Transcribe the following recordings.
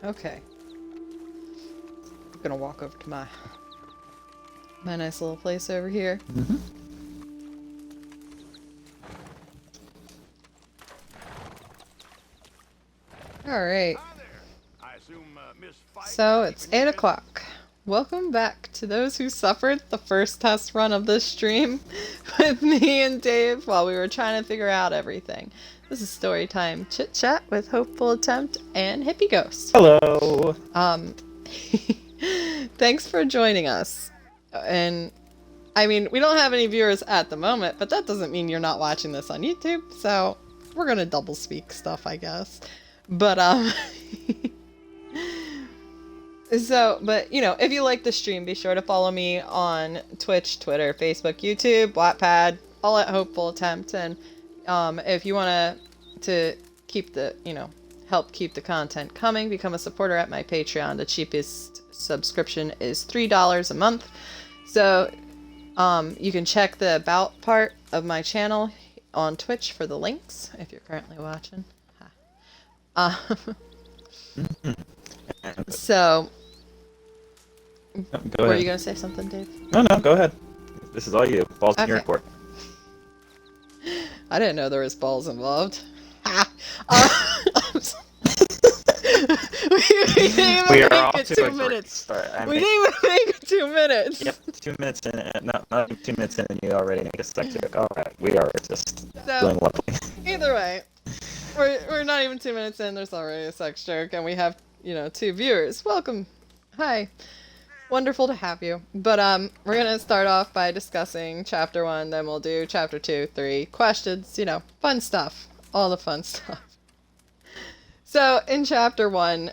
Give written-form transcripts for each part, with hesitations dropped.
Okay. I'm gonna walk over to my nice little place over here. Mm-hmm. Alright. So, it's 8 o'clock. Welcome back to those who suffered the first test run of this stream with me and Dave while we were trying to figure out everything. This is Storytime Chit-chat with HopefulAttempt and HippieGhost. Hello! Thanks for joining us. And, I mean, we don't have any viewers at the moment, but that doesn't mean you're not watching this on YouTube, so we're gonna double speak stuff, I guess. But, but, you know, if you like the stream, be sure to follow me on Twitch, Twitter, Facebook, YouTube, Wattpad, all at HopefulAttempt. And if you want to keep the, help keep the content coming, become a supporter at my Patreon. The cheapest subscription is $3 a month. So you can check the about part of my channel on Twitch for the links if you're currently watching. So, Go were ahead. you going to say something, Dave? No, go ahead. This is all you. Balls in your court. I didn't know there was balls involved. We didn't even make it 2 minutes. We didn't even make it 2 minutes. Yep, 2 minutes in. Not 2 minutes in, and you already make a sex joke. All right, we are just doing lovely. Either way, we're not even 2 minutes in. There's already a sex joke, and we have 2 viewers. Welcome, hi, wonderful to have you. But we're gonna start off by discussing chapter 1. Then we'll do chapter 2, 3 questions. Fun stuff, all the fun stuff. So, in Chapter 1,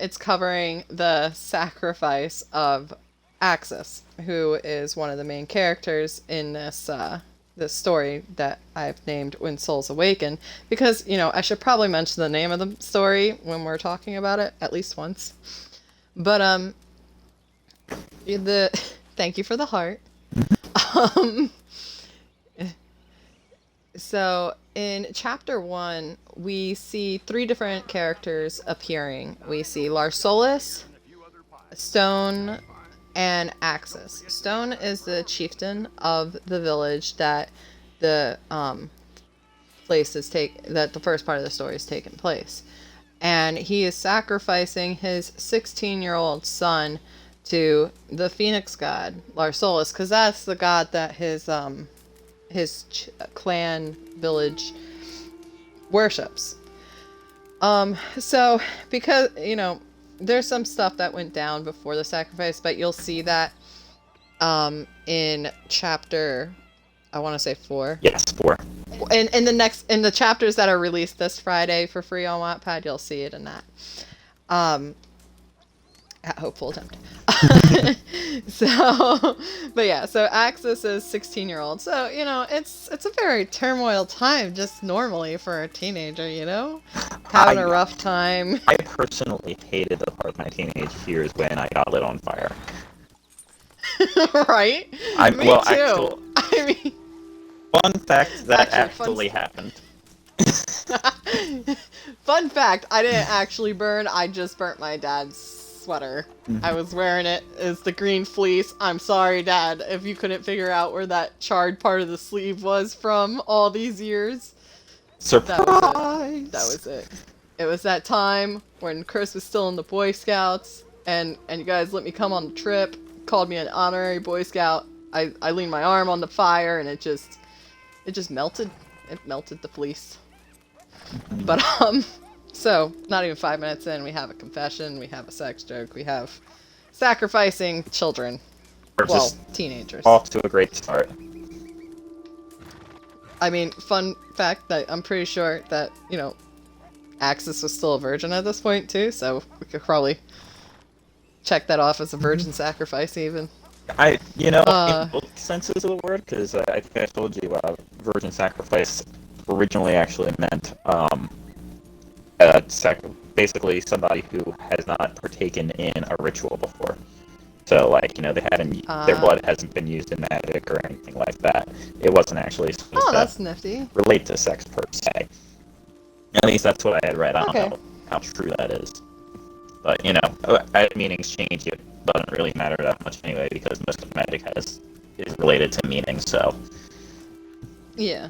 it's covering the sacrifice of Axis, who is one of the main characters in this story that I've named When Souls Awaken, because, I should probably mention the name of the story when we're talking about it, at least once. But, thank you for the heart. So, in Chapter 1, we see 3 different characters appearing. We see Larsolus, Stone, and Axis. Stone is the chieftain of the village that the that the first part of the story is taking place. And he is sacrificing his 16-year-old son to the Phoenix god, Larsolus, because that's the god that his clan village worships. So because there's some stuff that went down before the sacrifice, but you'll see that in chapter, I want to say 4. Yes, 4. In the chapters that are released this Friday for free on Wattpad, you'll see it in that. At HopefulAttempt. So Axis is 16-year-old. So, it's a very turmoil time just normally for a teenager, Having a rough time. I personally hated the part of my teenage years when I got lit on fire. Right? Me too. Fun fact, that actually happened. Fun fact, I didn't actually burn, I just burnt my dad's sweater. I was wearing it. It's the green fleece. I'm sorry, Dad, if you couldn't figure out where that charred part of the sleeve was from all these years. Surprise! That was it. It was that time when Chris was still in the Boy Scouts, and you guys let me come on the trip, called me an honorary Boy Scout. I leaned my arm on the fire, and it just melted. It melted the fleece. But, so, not even 5 minutes in, we have a confession, we have a sex joke, we have sacrificing children. Well, teenagers. Off to a great start. I mean, fun fact that I'm pretty sure that, Axis was still a virgin at this point, too, so we could probably check that off as a virgin sacrifice, even. In both senses of the word, because I think I told you virgin sacrifice originally actually meant basically somebody who has not partaken in a ritual before. So, they haven't, their blood hasn't been used in magic or anything like that. It wasn't actually supposed that's nifty. relate to sex per se. At least that's what I had read. I don't know how true that is. But, meanings change, it doesn't really matter that much anyway, because most of magic is related to meaning, so... Yeah.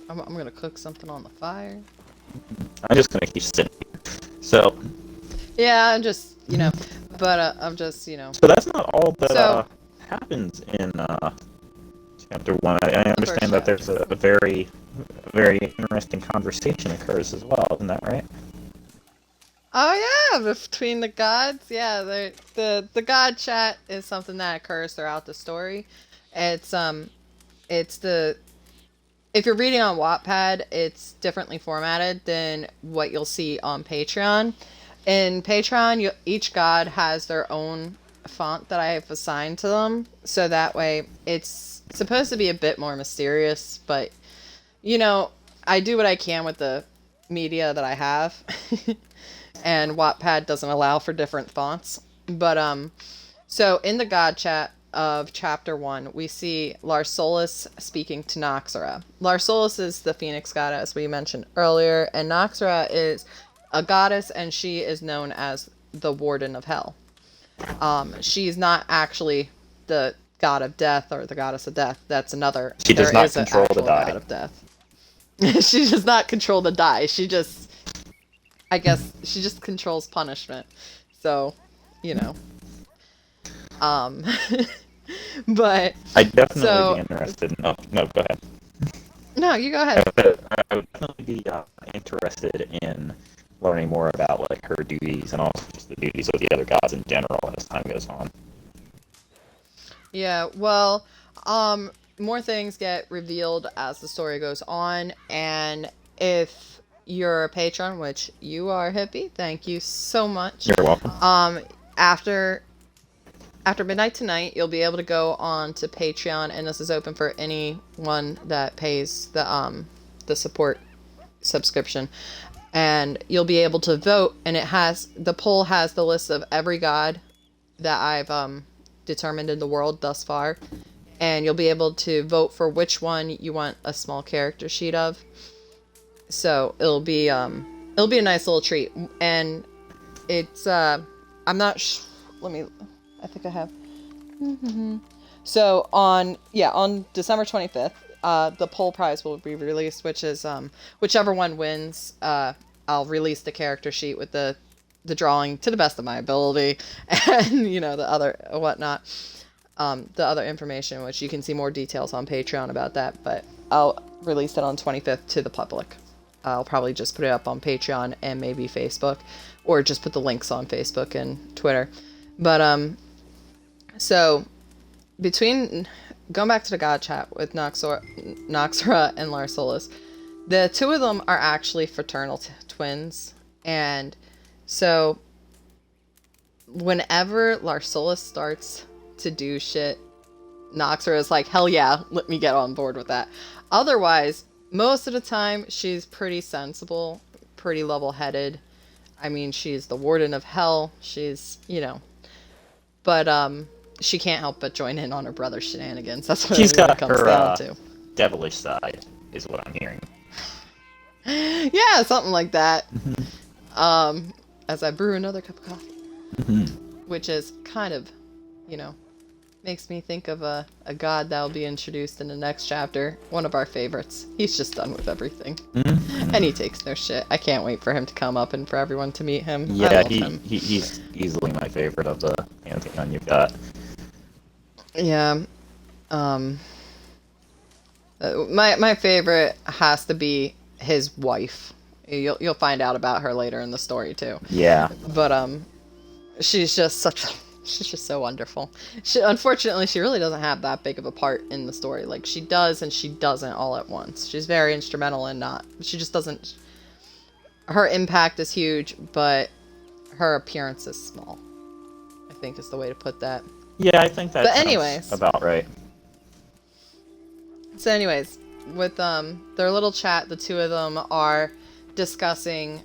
I'm gonna cook something on the fire. I'm just gonna keep sitting here. So... Yeah, I'm just, but I'm just, So that's not all that happens in chapter 1. I understand that there's a very, very interesting conversation occurs as well, isn't that right? Oh yeah, between the gods, yeah. The god chat is something that occurs throughout the story. It's if you're reading on Wattpad, it's differently formatted than what you'll see on Patreon. In Patreon, each god has their own font that I have assigned to them, so that way it's supposed to be a bit more mysterious, but I do what I can with the media that I have. And Wattpad doesn't allow for different fonts. But so in the God chat of chapter 1, we see Larsolus speaking to Noxera. Larsolus is the Phoenix god, as we mentioned earlier, and Noxera is a goddess, and she is known as the Warden of Hell. She's not actually the god of death or the goddess of death. That's another. She does not control the die. God of death. She does not control the die. I guess she just controls punishment. So, but I'd definitely be interested. No, go ahead. No, you go ahead. I would definitely be interested in learning more about like her duties and also just the duties of the other gods in general as time goes on. Yeah, well, more things get revealed as the story goes on, and if you're a patron, which you are, Hippie, thank you so much. You're welcome. After midnight tonight, you'll be able to go on to Patreon, and this is open for anyone that pays the support subscription, and you'll be able to vote, and the poll has the list of every god that I've determined in the world thus far, and you'll be able to vote for which one you want a small character sheet of. So it'll be a nice little treat, and it's I'm not I think I have. So on December 25th, the poll prize will be released, which is whichever one wins, I'll release the character sheet with the drawing to the best of my ability, and the other whatnot, the other information, which you can see more details on Patreon about that, but I'll release it on 25th to the public. I'll probably just put it up on Patreon and maybe Facebook, or just put the links on Facebook and Twitter. But so between going back to the God chat with Noxera and Larsolus, the two of them are actually fraternal twins, and so whenever Larsolus starts to do shit, Noxera is like, hell yeah, let me get on board with that. Otherwise, most of the time, she's pretty sensible, pretty level-headed. I mean, she's the Warden of Hell. She's, but she can't help but join in on her brother's shenanigans. That's what it really comes down to. Devilish side, is what I'm hearing. Yeah, something like that. As I brew another cup of coffee, which is kind of, makes me think of a god that will be introduced in the next chapter. One of our favorites. He's just done with everything. And he takes no shit. I can't wait for him to come up and for everyone to meet him. Yeah, he's easily my favorite of the pantheon you've got. Yeah. My favorite has to be his wife. You'll find out about her later in the story too. Yeah. But she's just so wonderful. Unfortunately, she really doesn't have that big of a part in the story. Like, she does and she doesn't all at once. She's very instrumental and not. She just doesn't. Her impact is huge, but her appearance is small, I think is the way to put that. Yeah, I think that's about right. So anyways, with their little chat, the two of them are discussing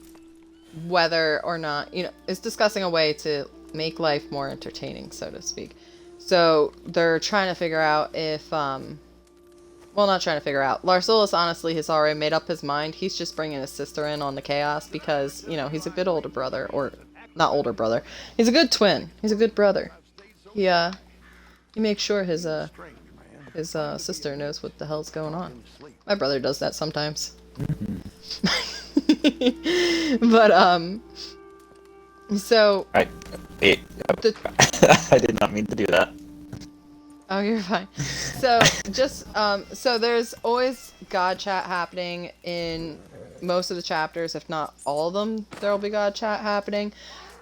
whether or not, is discussing a way to make life more entertaining, so to speak. So they're trying to figure out if, not trying to figure out. Larsolus honestly has already made up his mind. He's just bringing his sister in on the chaos because, he's a good older brother, or not older brother. He's a good twin. He's a good brother. He makes sure his sister knows what the hell's going on. My brother does that sometimes. But so I did not mean to do that. oh, you're fine. So just so there's always God chat happening in most of the chapters, if not all of them. There'll be God chat happening,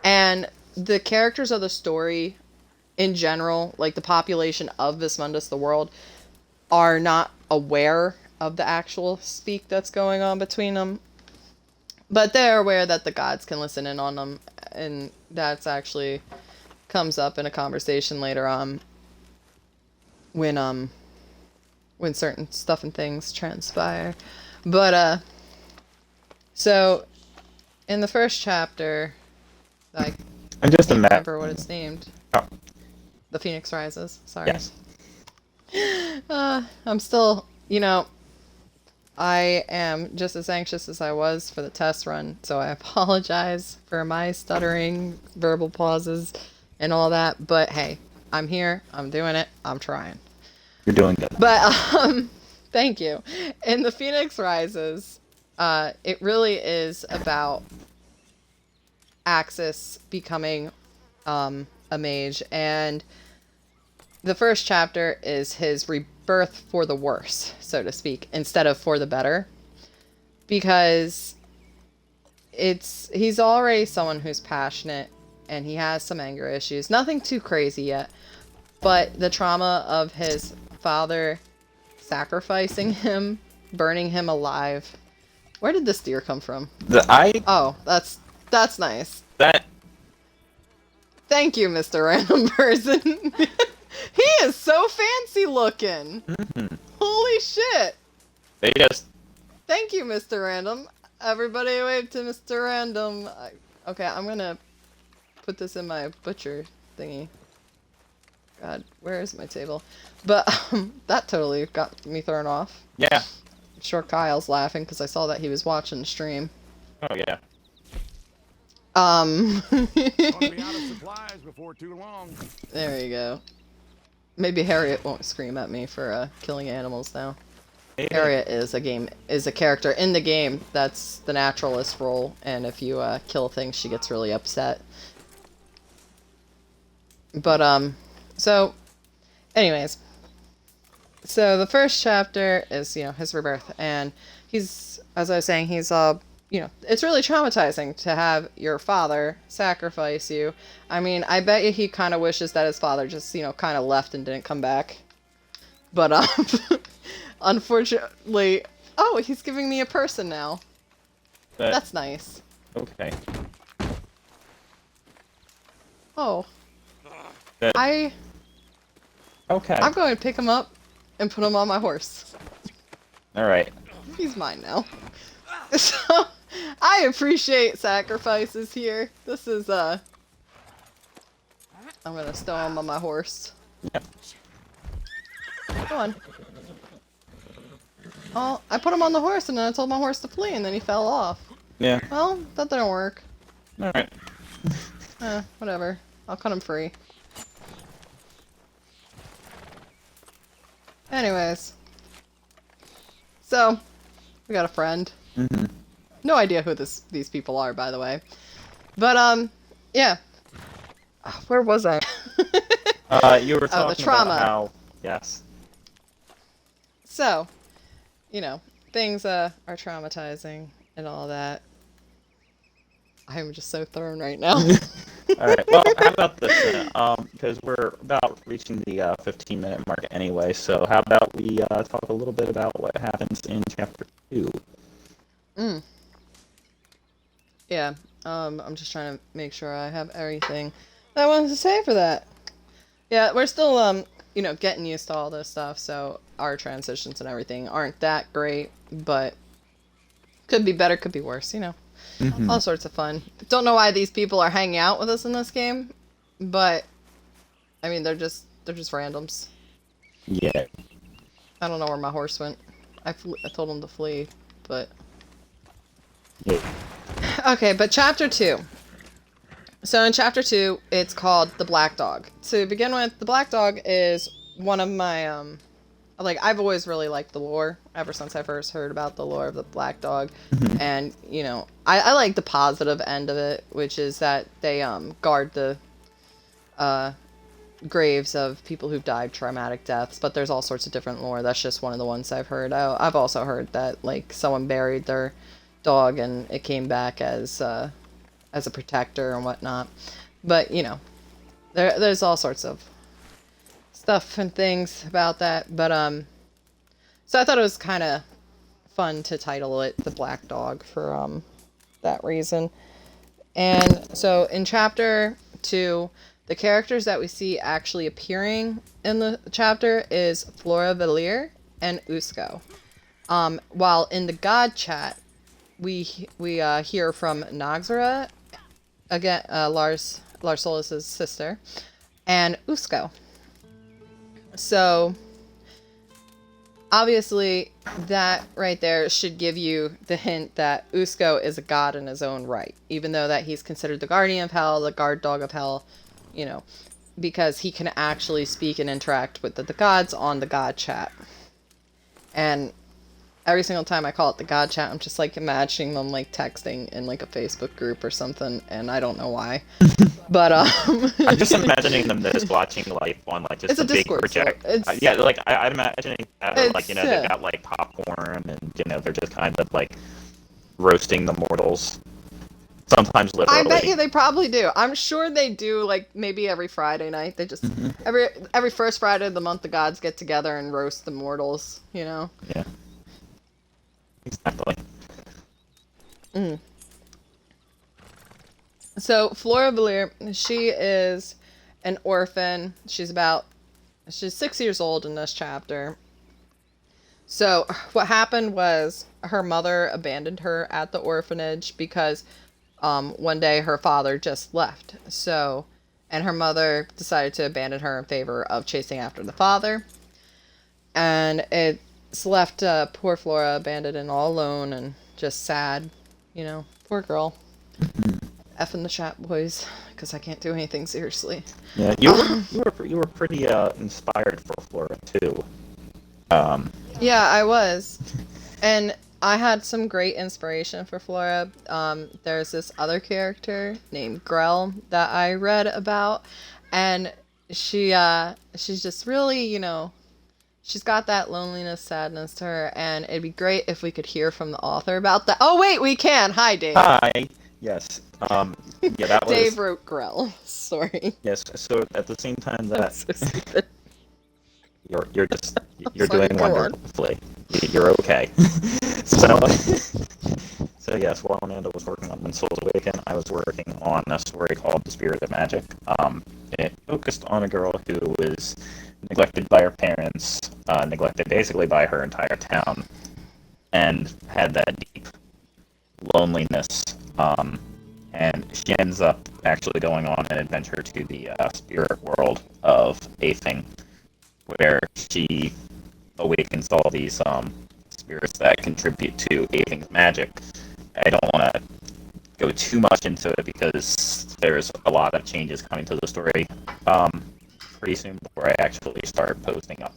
and the characters of the story, in general, like the population of Vismundus, the world, are not aware of the actual speak that's going on between them, but they're aware that the gods can listen in on them, and that's actually comes up in a conversation later on when certain stuff and things transpire. But so in the first chapter, I can't remember what it's named. Oh. The Phoenix Rises. Sorry. Yes. I'm still, I am just as anxious as I was for the test run, so I apologize for my stuttering, verbal pauses, and all that, but hey, I'm here, I'm doing it, I'm trying. You're doing good. But, thank you. In The Phoenix Rises, it really is about Axis becoming a mage, and the first chapter is his rebirth for the worse, so to speak, instead of for the better, because he's already someone who's passionate, and he has some anger issues, nothing too crazy yet, but the trauma of his father sacrificing him, burning him alive. Where did this deer come from? Oh, that's nice. Thank you, Mr. Random Person. He is so fancy looking. Mm-hmm. Holy shit. Thank you, Mr. Random. Everybody wave to Mr. Random. Okay, I'm gonna put this in my butcher thingy. God, where is my table? But that totally got me thrown off. Yeah. I'm sure Kyle's laughing because I saw that he was watching the stream. Oh yeah. Gonna be out of supplies before too long. There you go. Maybe Harriet won't scream at me for killing animals now. Hey. Harriet is a character in the game that's the naturalist role, and if you kill things, she gets really upset. But so, anyways, so the first chapter is his rebirth, and he's, as I was saying, he's it's really traumatizing to have your father sacrifice you. I mean, I bet you he kind of wishes that his father just, kind of left and didn't come back. But, unfortunately... Oh, he's giving me a person now. That's nice. Okay. Oh. Okay. I'm going to pick him up and put him on my horse. Alright. He's mine now. So... I appreciate sacrifices here. This is, I'm gonna stow him on my horse. Yep. Go on. Oh, I put him on the horse and then I told my horse to flee and then he fell off. Yeah. Well, that didn't work. Alright. Whatever. I'll cut him free. Anyways. So, we got a friend. Mm-hmm. No idea who these people are, by the way. But, yeah. Where was I? You were talking the trauma. about how... Yes. So, things are traumatizing and all that. I'm just so thrown right now. Alright, well, how about this then? Because we're about reaching the 15-minute mark anyway, so how about we talk a little bit about what happens in Chapter 2? Yeah, I'm just trying to make sure I have everything that I wanted to say for that. Yeah, we're still, getting used to all this stuff, so our transitions and everything aren't that great, but could be better, could be worse, Mm-hmm. All sorts of fun. Don't know why these people are hanging out with us in this game, but, I mean, they're just randoms. Yeah. I don't know where my horse went. I told him to flee, but... Yeah. Okay, but Chapter 2. So in chapter 2, it's called The Black Dog. To begin with, The Black Dog is one of my, like, I've always really liked the lore, ever since I first heard about the lore of the Black Dog. And, you know, I like the positive end of it, which is that they, guard the, graves of people who've died traumatic deaths, but there's all sorts of different lore. That's just one of the ones I've heard. I've also heard that, like, someone buried their dog and it came back as a protector and whatnot. But, you know, there's all sorts of stuff and things about that. But, so I thought it was kind of fun to title it The Black Dog for, that reason. And so in chapter 2, the characters that we see actually appearing in the chapter is Flora Valier and Usko. While in the God chat, we hear from Noxera, again, Larsolis' sister, and Usko. So, obviously, that right there should give you the hint that Usko is a god in his own right, even though that he's considered the guardian of hell, the guard dog of hell, you know, because he can actually speak and interact with the gods on the God chat. And every single time I call it the God chat, I'm just like imagining them like texting in like a Facebook group or something, and I don't know why. But I'm just imagining them just watching like on like just it's a a big Discord, project. so Yeah, like I'm imagining like you know yeah. they've got like popcorn and you know they're just kind of like roasting the mortals. Sometimes literally. I bet you they probably do. I'm sure they do, like, maybe every Friday night. They just, every first Friday of the month, the gods get together and roast the mortals, you know? Yeah. Exactly. So, Flora Valier, she is an orphan. She's 6 years old in this chapter. So, what happened was her mother abandoned her at the orphanage because one day her father just left. So, and her mother decided to abandon her in favor of chasing after the father. And it's left poor Flora abandoned and all alone and just sad. You know, poor girl. F in the chat, boys, because I can't do anything seriously. Yeah, you were pretty inspired for Flora too. Yeah, I was. And I had some great inspiration for Flora. There's this other character named Grell that I read about, and she's just really, you know, she's got that loneliness, sadness to her, and it'd be great if we could hear from the author about that. Oh wait, we can. Hi, Dave. Hi. Yes. Yeah, that was. Dave wrote Grell. Sorry. Yes. So at the same time that So stupid. you're just you're Sorry, doing go on. wonderfully. You're okay. So so yes, while Amanda was working on When Souls Awaken, I was working on a story called The Spirit of Magic. It focused on a girl who was neglected by her parents, neglected basically by her entire town, and had that deep loneliness. And she ends up actually going on an adventure to the spirit world of Athing, where she awakens all these spirits that contribute to Athing's magic. I don't want to go too much into it because there's a lot of changes coming to the story pretty soon before I actually start posting up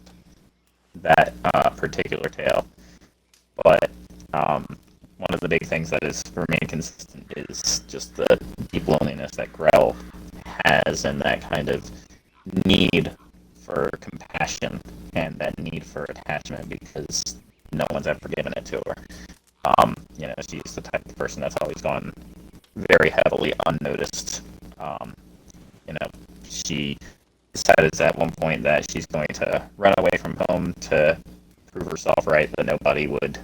that particular tale. But one of the big things that has remained consistent is just the deep loneliness that Grell has and that kind of need for compassion and that need for attachment because no one's ever given it to her. You know, she's the type of person that's always gone very heavily unnoticed. You know, she decides at one point that she's going to run away from home to prove herself right, that nobody would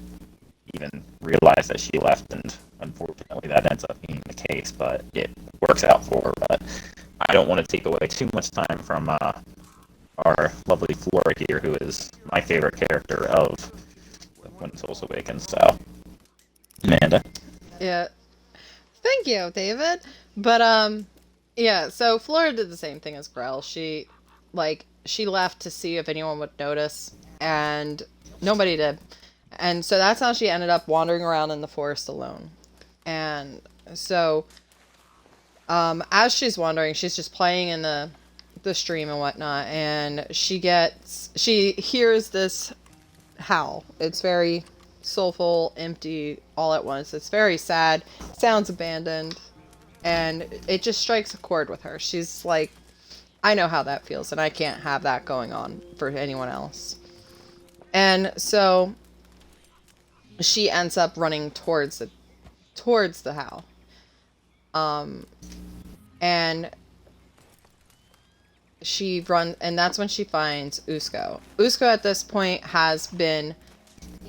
even realize that she left, and unfortunately that ends up being the case, but it works out for her. But I don't want to take away too much time from our lovely Flora here, who is my favorite character of When Souls Awaken. So, Amanda. Yeah. Thank you, David. But yeah, so Flora did the same thing as Grell. She left to see if anyone would notice, and nobody did. And so that's how she ended up wandering around in the forest alone. And so as she's wandering, she's just playing in the stream and whatnot, and she hears this howl. It's very soulful, empty, all at once. It's very sad, sounds abandoned, and it just strikes a chord with her. She's like, I know how that feels, and I can't have that going on for anyone else. And so she ends up running towards the howl. And she runs, and that's when she finds Usko. Usko at this point has been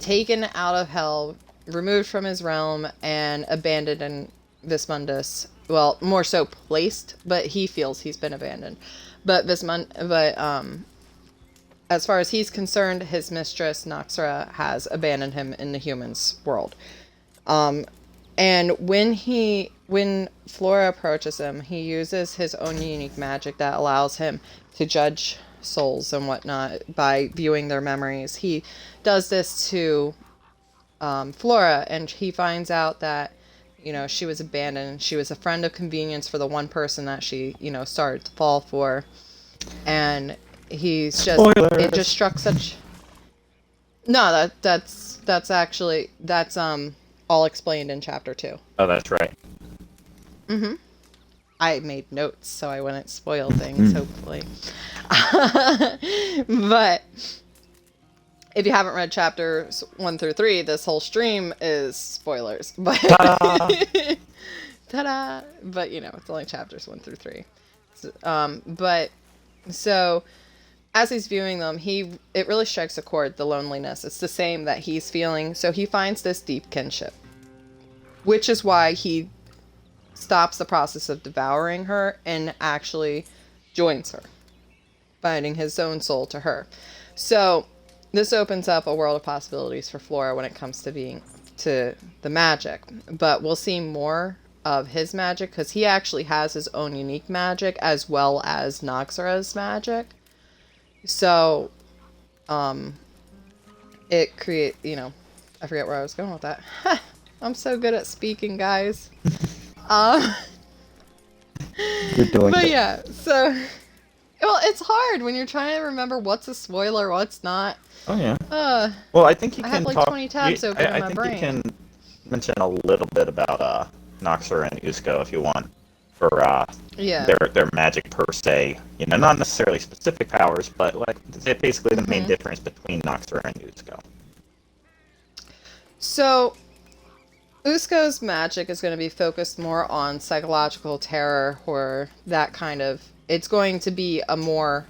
taken out of hell, removed from his realm, and abandoned in Vismundus. Well, more so placed, but he feels he's been abandoned. But as far as he's concerned, his mistress Noxra has abandoned him in the humans' world. And when Flora approaches him, he uses his own unique magic that allows him to judge souls and whatnot by viewing their memories. He does this to Flora, and he finds out that, she was abandoned. She was a friend of convenience for the one person that she, started to fall for. And he's just, Spoilers. it just struck such... No, that's all explained in chapter 2. Oh, that's right. Mm-hmm. I made notes so I wouldn't spoil things, hopefully. But if you haven't read chapters 1 through 3, this whole stream is spoilers. But Ta-da! Ta-da! But, it's only chapters 1 through 3. So as he's viewing them, it really strikes a chord, the loneliness. It's the same that he's feeling. So he finds this deep kinship, which is why he stops the process of devouring her and actually joins her, binding his own soul to her. So this opens up a world of possibilities for Flora when it comes to the magic. But we'll see more of his magic, because he actually has his own unique magic as well as Noxra's magic. So it create, I forget where I was going with that. I'm so good at speaking, guys. You're doing But it. yeah, so, well, it's hard when you're trying to remember what's a spoiler, what's not. Oh, yeah. Well, I think you I can have like talk... 20 tabs open in my think brain. you can mention a little bit about Noxra and Usko if you want, for Yeah. their magic per se. Not necessarily specific powers, but like basically the main difference between Noxra and Usko. So, Usko's magic is going to be focused more on psychological terror, horror, that kind of... It's going to be a more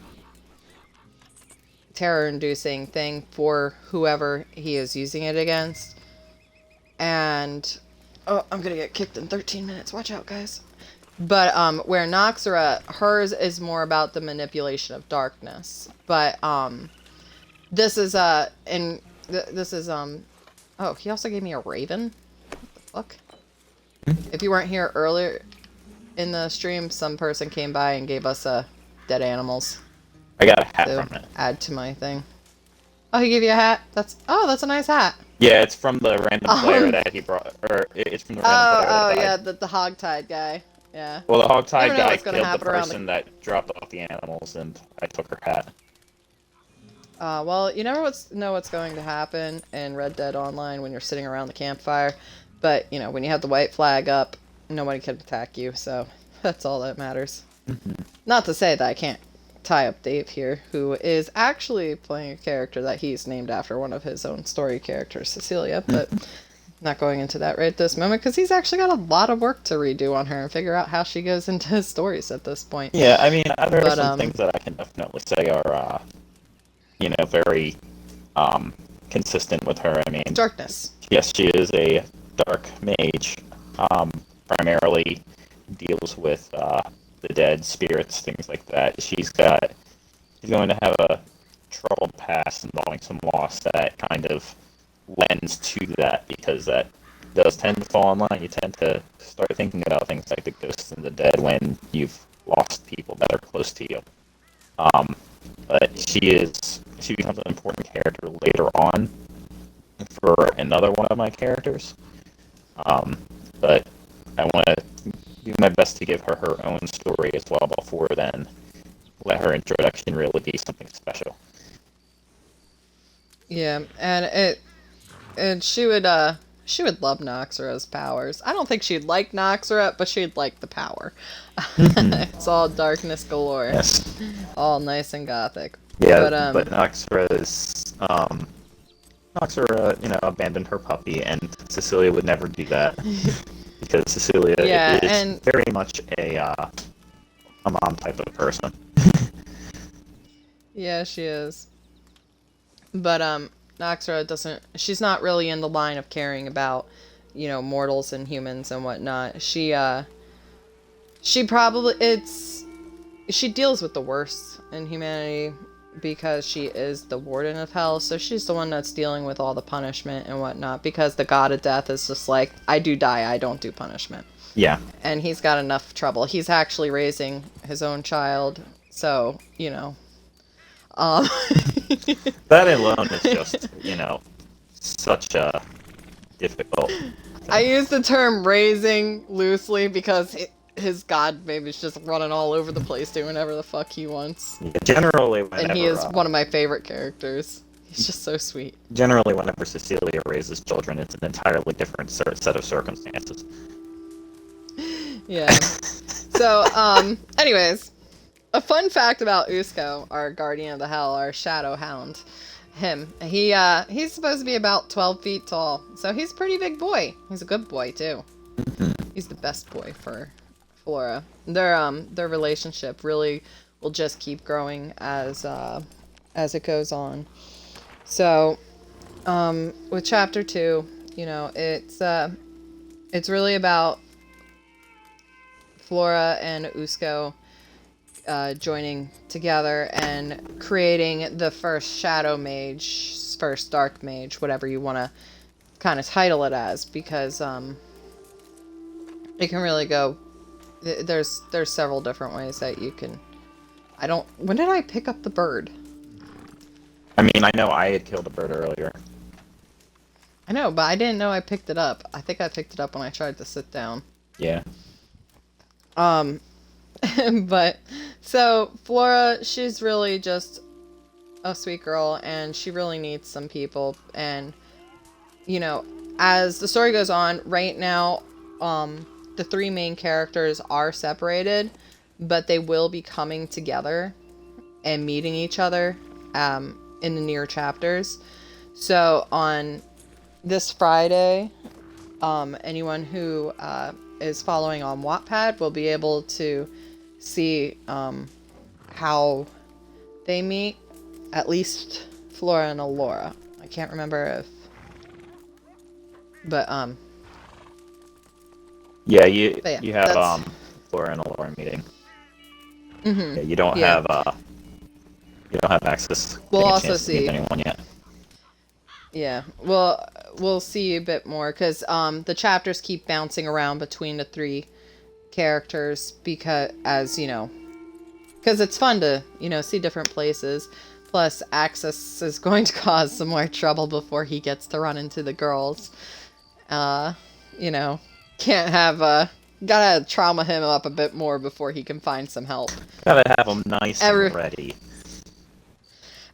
terror-inducing thing for whoever he is using it against. And... Oh, I'm going to get kicked in 13 minutes. Watch out, guys. But where Noxra, hers is more about the manipulation of darkness. But this is... Oh, he also gave me a raven? Fuck. If you weren't here earlier in the stream, some person came by and gave us dead animals I got a hat to from it. add to my thing. Oh, he gave you a hat? That's a nice hat. Yeah, it's from the random player that he brought, or it's from the random player that yeah, died. the hogtied guy. Yeah. Well, the hogtied Never know guy what's gonna killed the happen around person that dropped off the animals, and I took her hat. Well, you never know what's going to happen in Red Dead Online when you're sitting around the campfire. But, when you have the white flag up, nobody can attack you, so that's all that matters. Not to say that I can't tie up Dave here, who is actually playing a character that he's named after one of his own story characters, Cecilia, but not going into that right this moment, because he's actually got a lot of work to redo on her and figure out how she goes into his stories at this point. Yeah, I mean, there are some things that I can definitely say are, very consistent with her. I mean, Darkness. yes, she is a dark mage. Primarily deals with the dead, spirits, things like that. She's going to have a troubled past involving some loss that kind of lends to that, because that does tend to fall in line. You tend to start thinking about things like the ghosts and the dead when you've lost people that are close to you. But she becomes an important character later on for another one of my characters. But I want to do my best to give her her own story as well before then let her introduction really be something special. Yeah, and she would love Noxura's powers. I don't think she'd like Noxura, but she'd like the power. It's all darkness galore. Yes. All nice and gothic. Yeah, but Noxura, abandoned her puppy, and Cecilia would never do that because Cecilia is very much a mom type of person. Yeah, she is. But Noxura doesn't. She's not really in the line of caring about, mortals and humans and whatnot. She deals with the worst in humanity because she is the warden of hell. So she's the one that's dealing with all the punishment and whatnot. Because the god of death is just like, I do die, I don't do punishment. Yeah. And he's got enough trouble. He's actually raising his own child, so That alone is just, such a difficult thing. I use the term raising loosely because his god baby's just running all over the place doing whatever the fuck he wants. Yeah, generally, whenever, and he is one of my favorite characters. He's just so sweet. Generally, whenever Cecilia raises children, it's an entirely different set of circumstances. Yeah. So, anyways, a fun fact about Usko, our guardian of the hell, our shadow hound, he's supposed to be about 12 feet tall, so he's a pretty big boy. He's a good boy too. He's the best boy for Flora. Their relationship really will just keep growing as it goes on. So, with chapter 2, it's really about Flora and Usko joining together and creating the first Shadow Mage, first Dark Mage, whatever you want to kind of title it as, because it can really go. There's several different ways that you can. When did I pick up the bird? I mean, I know I had killed a bird earlier. I know, but I didn't know I picked it up. I think I picked it up when I tried to sit down. Yeah. But, so, Flora, she's really just a sweet girl, and she really needs some people, and, as the story goes on, right now, the three main characters are separated, but they will be coming together and meeting each other, in the near chapters. So, on this Friday, anyone who, is following on Wattpad will be able to see how they meet, at least Flora and Allura. I can't remember if, but yeah, you have Flora and Allura meeting. Mm-hmm. Yeah, you don't have access. We'll also see anyone yet. Yeah, we'll see a bit more because the chapters keep bouncing around between the three characters because it's fun to see different places. Plus, Axis is going to cause some more trouble before he gets to run into the girls. Can't have gotta trauma him up a bit more before he can find some help. Gotta have him nice and ready.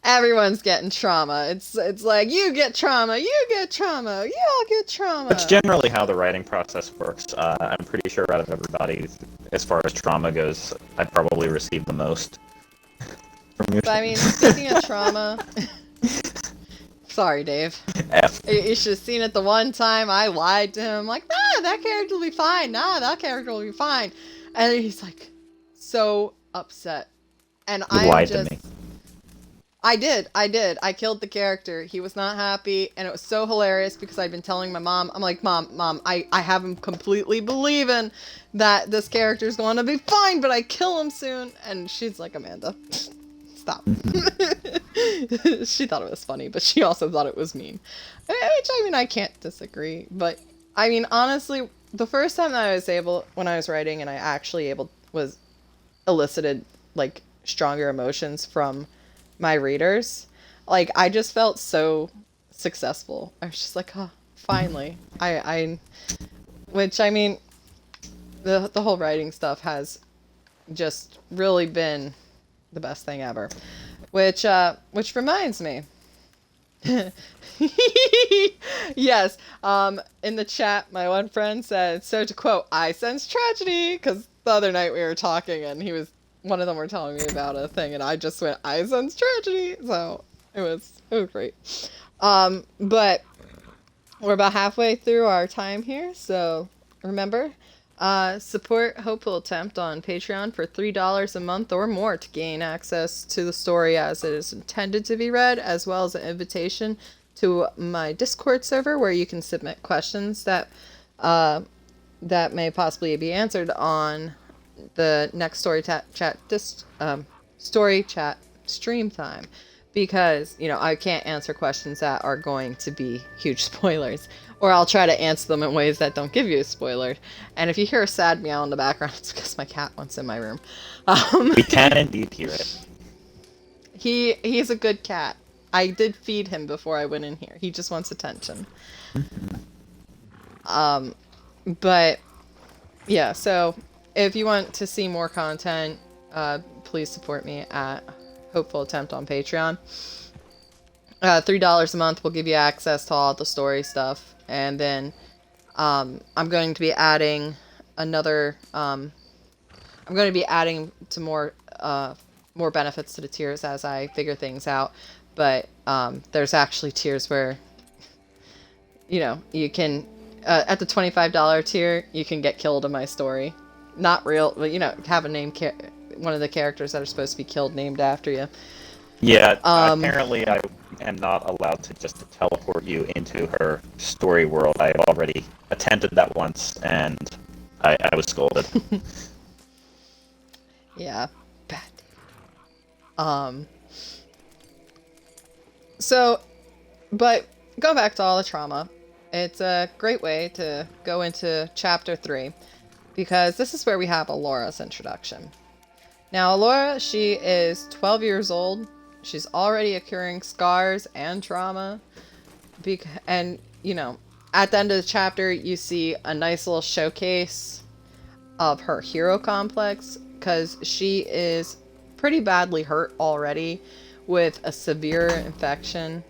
Everyone's getting trauma. It's like, you get trauma, you get trauma, you all get trauma. That's generally how the writing process works. I'm pretty sure out of everybody, as far as trauma goes, I probably received the most from you. But I mean, speaking of trauma... Sorry, Dave. F. You should have seen it the one time I lied to him. Like, nah, that character will be fine. Nah, that character will be fine. And then he's like, so upset. And You lied to me. I did. I killed the character. He was not happy, and it was so hilarious because I'd been telling my mom, I'm like, Mom, I have him completely believing that this character's going to be fine, but I kill him soon. And she's like, Amanda, stop. She thought it was funny, but she also thought it was mean. Which, I mean, I can't disagree. But, I mean, honestly, the first time that when I was writing, and I actually elicited, like, stronger emotions from my readers, like, I just felt so successful. I was just like, oh, finally. Which, I mean, the whole writing stuff has just really been the best thing ever. Which reminds me. Yes. In the chat, my one friend said, so to quote, I sense tragedy, because the other night we were talking and one of them were telling me about a thing and I just went, I sense tragedy. So it was great. But we're about halfway through our time here, so remember, support Hopeful Attempt on Patreon for $3 a month or more to gain access to the story as it is intended to be read, as well as an invitation to my Discord server where you can submit questions that may possibly be answered on the next story chat stream time. Because, I can't answer questions that are going to be huge spoilers. Or I'll try to answer them in ways that don't give you a spoiler. And if you hear a sad meow in the background, it's because my cat wants in my room. We can indeed hear it. He's a good cat. I did feed him before I went in here. He just wants attention. But, yeah, so if you want to see more content, please support me at Hopeful Attempt on Patreon. $3 a month will give you access to all the story stuff, and then I'm going to be adding I'm going to be adding to more benefits to the tiers as I figure things out. But there's actually tiers where you can at the $25 tier you can get killed in my story. Not real, but have a name one of the characters that are supposed to be killed named after you. Yeah, apparently I am not allowed to just teleport you into her story world. I have already attempted that once, and I was scolded. Yeah, bad. So, but go back to all the trauma. It's a great way to go into Chapter 3, because this is where we have Alora's introduction. Now, Alora, she is 12 years old. She's already accruing scars and trauma. And, at the end of the chapter, you see a nice little showcase of her hero complex, because she is pretty badly hurt already with a severe infection.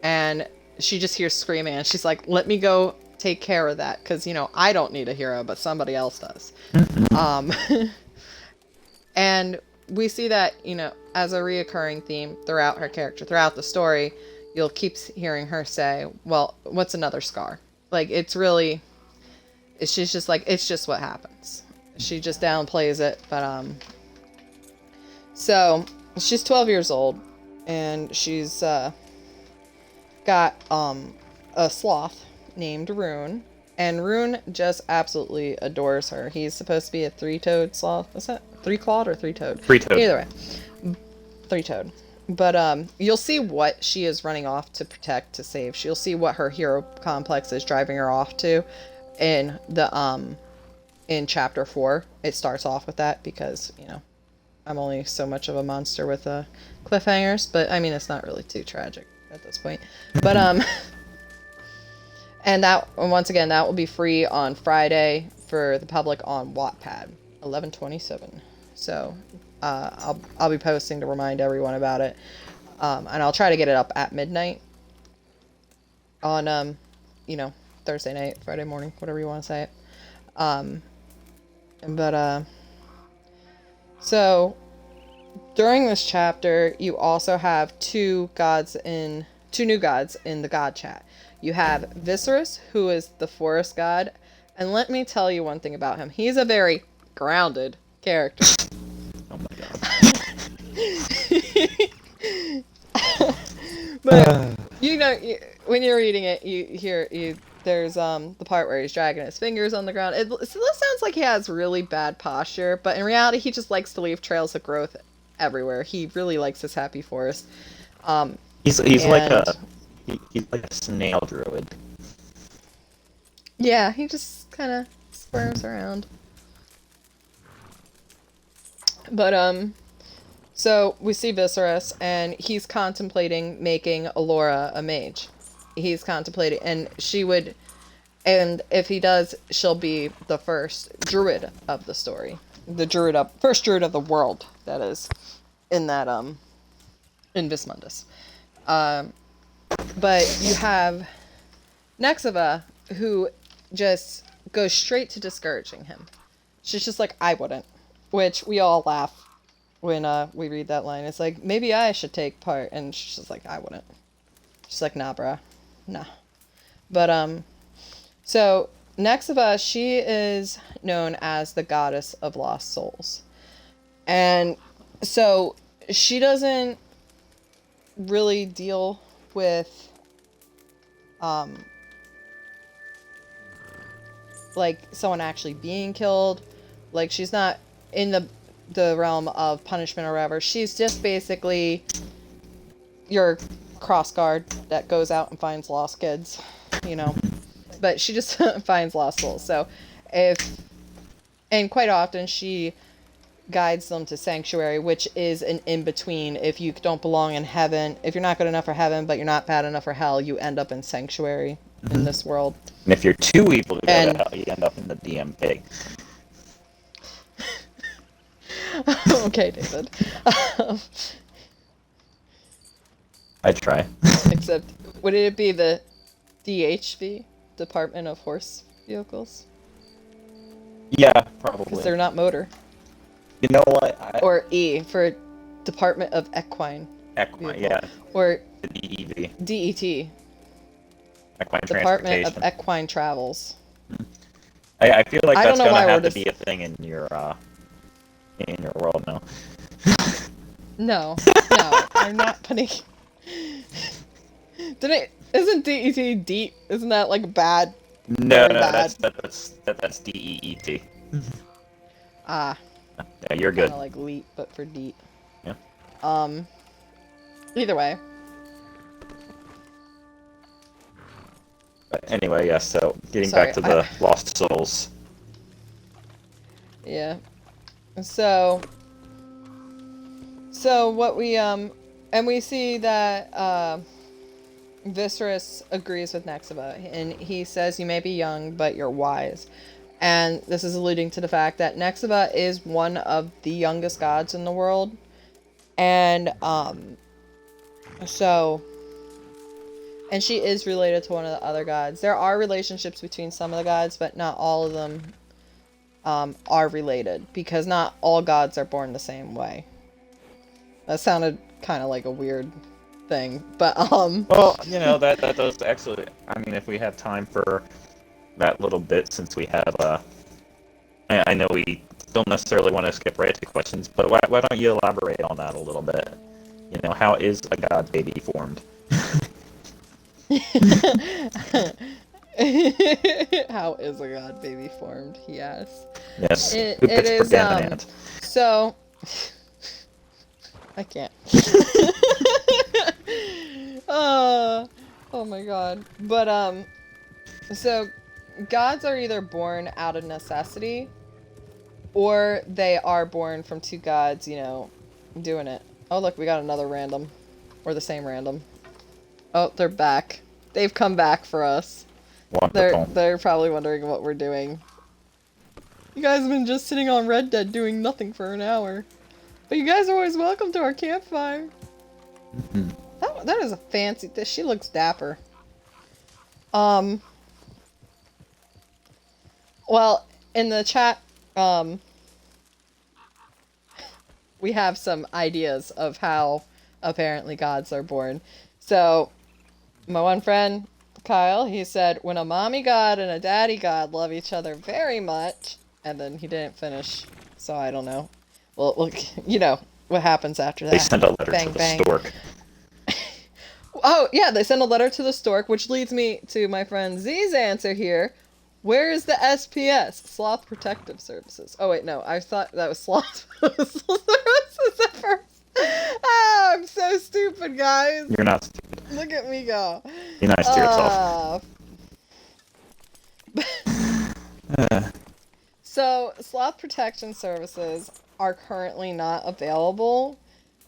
And she just hears screaming, and she's like, let me go take care of that, because, I don't need a hero, but somebody else does. And we see that, as a reoccurring theme throughout her character, throughout the story, you'll keep hearing her say, well, what's another scar? Like, she's just like, it's just what happens. She just downplays it, but, so, she's 12 years old, and she's, got, a sloth named Rune. And Rune just absolutely adores her. He's supposed to be a three-toed sloth. What's that? Three-clawed or three-toed? Three-toed. Either way. Three-toed. But you'll see what she is running off to protect, to save. She'll see what her hero complex is driving her off to in the in Chapter 4. It starts off with that because, I'm only so much of a monster with cliffhangers. But, I mean, it's not really too tragic at this point. But, and that, once again, that will be free on Friday for the public on Wattpad, 11/27. So, I'll be posting to remind everyone about it, and I'll try to get it up at midnight on, Thursday night, Friday morning, whatever you want to say it. So during this chapter, you also have two new gods in the god chat. You have Viserys, who is the forest god, and let me tell you one thing about him. He's a very grounded character. Oh my god. But, when you're reading it, you hear, there's the part where he's dragging his fingers on the ground. It sounds like he has really bad posture, but in reality, he just likes to leave trails of growth everywhere. He really likes his happy forest. He's like a snail druid. Yeah, he just kind of squirms around. But, so we see Viserys, and he's contemplating making Alora a mage. He's contemplating, and she would, And if he does, she'll be the first druid of the story. The first druid of the world, that is, in that, in Vismundus. But you have Nexiva, who just goes straight to discouraging him. She's just like, I wouldn't. Which we all laugh when we read that line. It's like, maybe I should take part. And she's just like, I wouldn't. She's like, nah, bruh. Nah. But, so Nexiva, she is known as the goddess of lost souls. And so she doesn't really deal with, like, someone actually being killed. Like, she's not in the realm of punishment or whatever. She's just basically your cross guard that goes out and finds lost kids, you know. But she just finds lost souls. So and quite often she guides them to sanctuary, which is an in-between. If you don't belong in heaven, if you're not good enough for heaven, but you're not bad enough for hell, you end up in sanctuary in this world. And if you're too evil to go to hell, you end up in the DMP. Okay, David. I try. Except, would it be the DHV, Department of Horse Vehicles? Yeah, probably. Because they're not motor. You know what? Or E for Department of Equine. Equine, yeah. Or The DEV. DET. Equine Department of Transportation. Equine Travels. I feel like I that's don't know gonna why have we're to be a thing in your world now. No, I'm not putting. Isn't DET deep? Isn't that like bad? No, bad? that's DEET. Ah, Yeah, you're good. kind of like leap, but for deep. Yeah. Either way. But anyway, yeah. So getting Sorry, back to the lost souls. Yeah. So what we and we see that Viserys agrees with Nexiva, and he says, you may be young, but you're wise. And this is alluding to the fact that Nexiva is one of the youngest gods in the world. And and she is related to one of the other gods. There are relationships between some of the gods, but not all of them are related, because not all gods are born the same way. That sounded kind of like a weird thing, but Well, you know, that does actually. I mean, if we have time for that little bit, since we have I know we don't necessarily want to skip right to questions, but why don't you elaborate on that a little bit? You know, how is a god baby formed? How is a god baby formed? He asks. Yes. It Who picks is Ferdinand? so I can't. Oh my god. But so gods are either born out of necessity, or they are born from two gods, you know, doing it. Oh look, we got another random. Or the same random. Oh, they're back. They've come back for us. Wonderful. They're probably wondering what we're doing. You guys have been just sitting on Red Dead doing nothing for an hour. But you guys are always welcome to our campfire. Mm-hmm. That is a fancy... She looks dapper. Well, in the chat, we have some ideas of how apparently gods are born. So, my one friend, Kyle, he said, when a mommy god and a daddy god love each other very much, and then he didn't finish, so I don't know. Well, you know what happens after that. They send a letter Bang, to the bang. stork. Oh, yeah, they send a letter to the stork, which leads me to my friend Z's answer here. Where is the SPS? Sloth Protective Services. Oh, wait, no. I thought that was Sloth Services at first. Ah, I'm so stupid, guys. You're not stupid. Look at me go. Be nice to yourself. So, Sloth Protection Services are currently not available,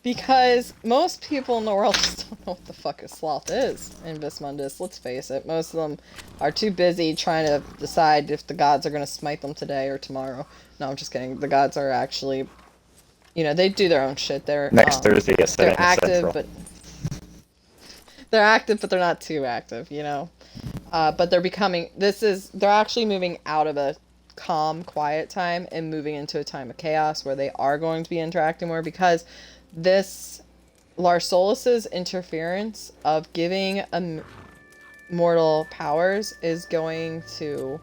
Because most people in the world just don't know what the fuck a sloth is in Vismundus. Let's face it. Most of them are too busy trying to decide if the gods are going to smite them today or tomorrow. No, I'm just kidding. The gods are actually, they do their own shit. Next Thursday at 7 they're active, Central. but they're not too active. But they're actually moving out of a calm, quiet time and moving into a time of chaos where they are going to be interacting more because this Larsolus's interference of giving a mortal powers is going to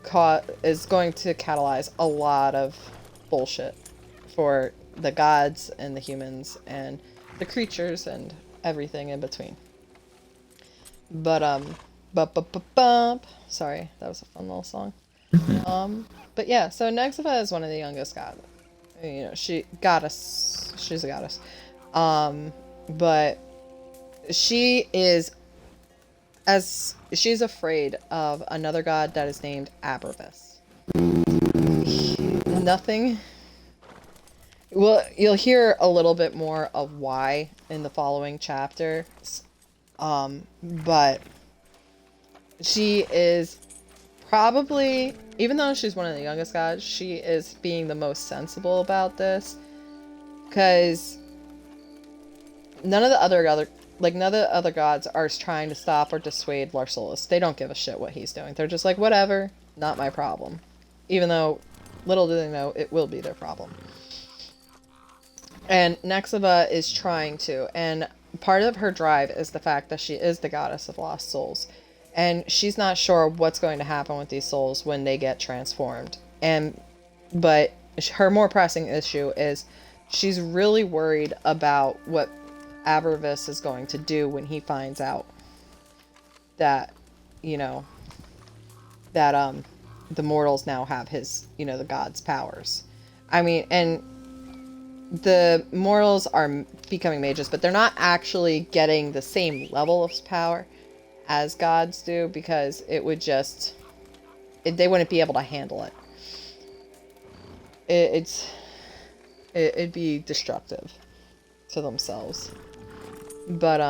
catalyze a lot of bullshit for the gods and the humans and the creatures and everything in between. But sorry, that was a fun little song. But yeah, so Nexava is one of the youngest gods. She's a goddess. But she's afraid of another god that is named Abervis. Nothing. Well, you'll hear a little bit more of why in the following chapter. But she is probably, even though she's one of the youngest gods, she is being the most sensible about this. Because none of the other gods are trying to stop or dissuade Larsolus. They don't give a shit what he's doing. They're just like, whatever, not my problem. Even though, little do they know, it will be their problem. And Nexava is trying to, and part of her drive is the fact that she is the goddess of lost souls. And she's not sure what's going to happen with these souls when they get transformed. But her more pressing issue is she's really worried about what Abervis is going to do when he finds out that, the mortals now have his, the god's powers. I mean, and the mortals are becoming mages, but they're not actually getting the same level of power as gods do, because they wouldn't be able to handle it. It'd be destructive to themselves. But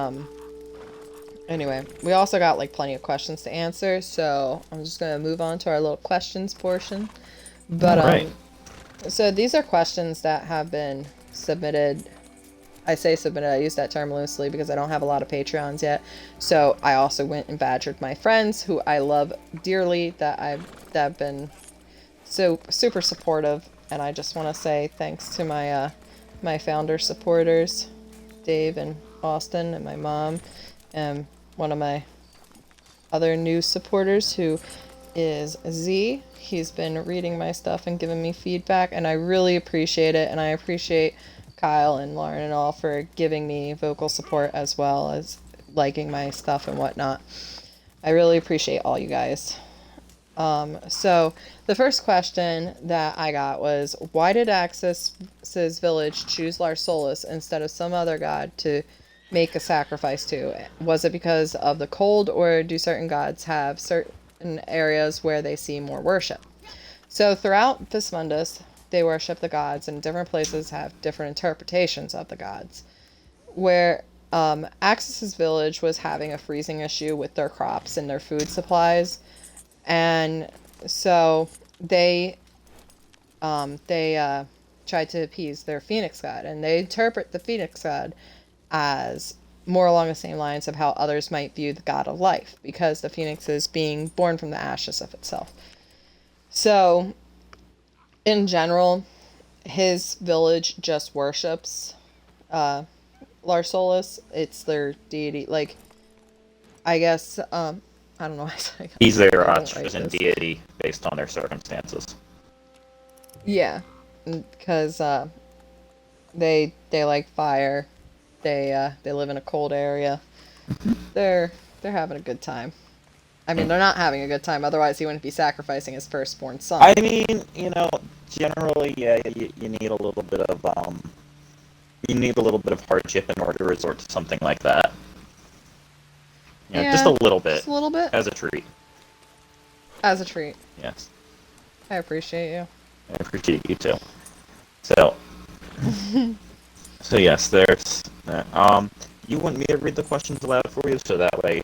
anyway, we also got plenty of questions to answer, so I'm just gonna move on to our little questions portion. But right. So these are questions that have been submitted. I say submitted, I use that term loosely because I don't have a lot of Patreons yet. So I also went and badgered my friends who I love dearly that have been so super supportive, and I just want to say thanks to my my founder supporters, Dave and Austin, and my mom, and one of my other new supporters who is Z. He's been reading my stuff and giving me feedback, and I really appreciate it, and I appreciate Kyle and Lauren and all for giving me vocal support as well as liking my stuff and whatnot. I really appreciate all you guys. So the first question that I got was, why did Axis's village choose Larsolus instead of some other god to make a sacrifice to? Was it because of the cold, or do certain gods have certain areas where they see more worship? So throughout Vismundus, they worship the gods, and different places have different interpretations of the gods. Where Axis's village was having a freezing issue with their crops and their food supplies, and so they tried to appease their phoenix god, and they interpret the phoenix god as more along the same lines of how others might view the god of life, because the phoenix is being born from the ashes of itself. So, in general, his village just worships Larsolus. It's their deity. I guess, I don't know. He's their chosen deity based on their circumstances. Yeah, because they like fire. They live in a cold area. They're having a good time. I mean, they're not having a good time. Otherwise, he wouldn't be sacrificing his firstborn son. I mean, generally, yeah, you need a little bit of hardship in order to resort to something like that. Yeah, just a little bit. Just a little bit. As a treat. As a treat. Yes. I appreciate you. I appreciate you too. So, So yes, there's that. You want me to read the questions aloud for you, so that way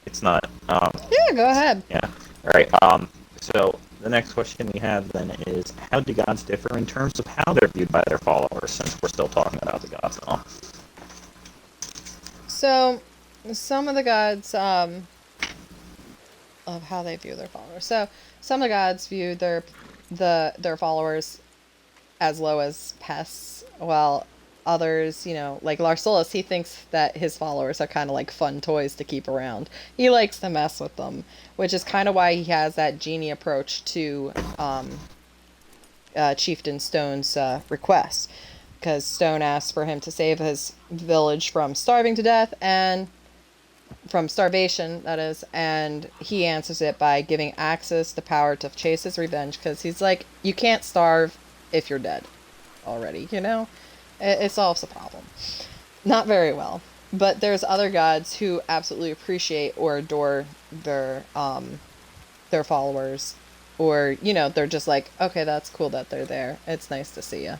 it's not. Yeah, go ahead. Yeah. All right. So the next question we have then is, how do gods differ in terms of how they're viewed by their followers? Since we're still talking about the gods, and all. So, some of the gods, of how they view their followers. So, some of the gods view their followers as low as pests, while others, like Larsolus, he thinks that his followers are kind of like fun toys to keep around. He likes to mess with them, which is kind of why he has that genie approach to Chieftain Stone's request. Because Stone asks for him to save his village from starving to death, and from starvation, that is, and he answers it by giving Axis the power to chase his revenge, because he's like, you can't starve if you're dead already, It solves the problem. Not very well. But there's other gods who absolutely appreciate or adore their followers, or, they're just like, okay, that's cool that they're there. It's nice to see you.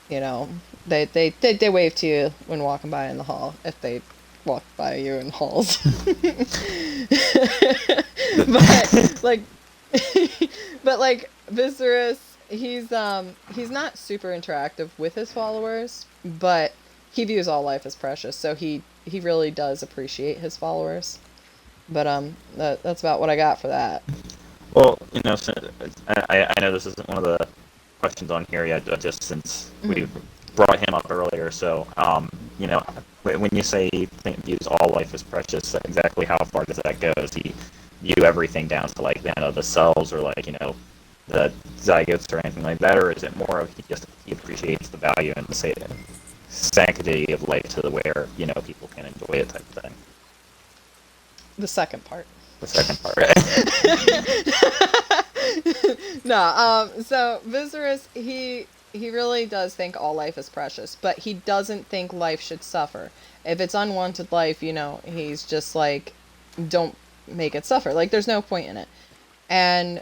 They wave to you when walking by in the hall, if they walk by you in halls. But like but like Viserys, he's not super interactive with his followers, but he views all life as precious, so he really does appreciate his followers. But that's about what I got for that. Well, so, I know this isn't one of the questions on here yet, just since we brought him up earlier. So, when you say he views all life as precious, exactly how far does that go? Does he view everything down to like the cells, or like the zygotes or anything like that, or is it more of he appreciates the value and the sanctity of life to the where people can enjoy it type of thing? The second part. The second part, right? No, so Viserys, he really does think all life is precious, but he doesn't think life should suffer. If it's unwanted life, he's just like, don't make it suffer. Like, there's no point in it. And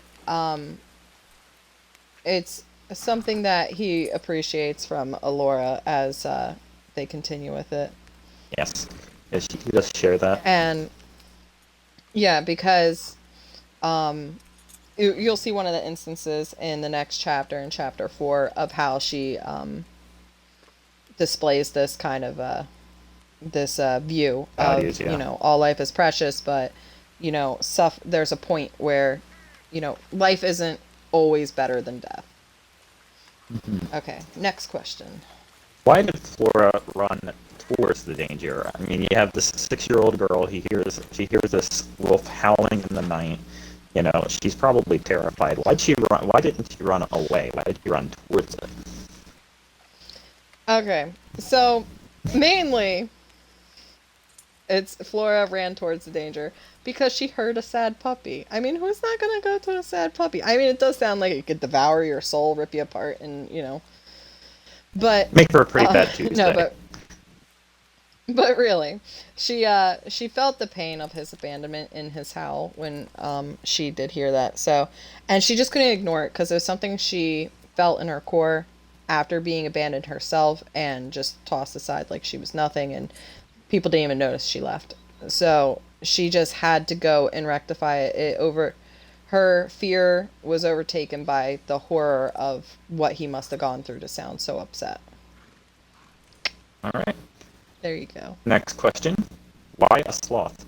it's something that he appreciates from Alora as they continue with it. Yes. Yes, she does share that. And yeah, because you'll see one of the instances in the next chapter, in chapter 4, of how she displays this kind of this view Values, of yeah. all life is precious, but there's a point where life isn't always better than death. Mm-hmm. Okay, next question. Why did Flora run towards the danger? I mean, you have this 6-year-old girl. She hears this wolf howling in the night. She's probably terrified. Why'd she run? Why didn't she run away? Why did she run towards it? Okay, so mainly it's Flora ran towards the danger because she heard a sad puppy. I mean, who's not gonna go to a sad puppy? I mean, it does sound like it could devour your soul, rip you apart, and but Make for a pretty bad Tuesday. no, but really, she felt the pain of his abandonment in his howl when she did hear that. So, and she just couldn't ignore it because it was something she felt in her core after being abandoned herself and just tossed aside like she was nothing, and people didn't even notice she left. So she just had to go and rectify it. Her fear was overtaken by the horror of what he must have gone through to sound so upset. All right. There you go. Next question. Why a sloth?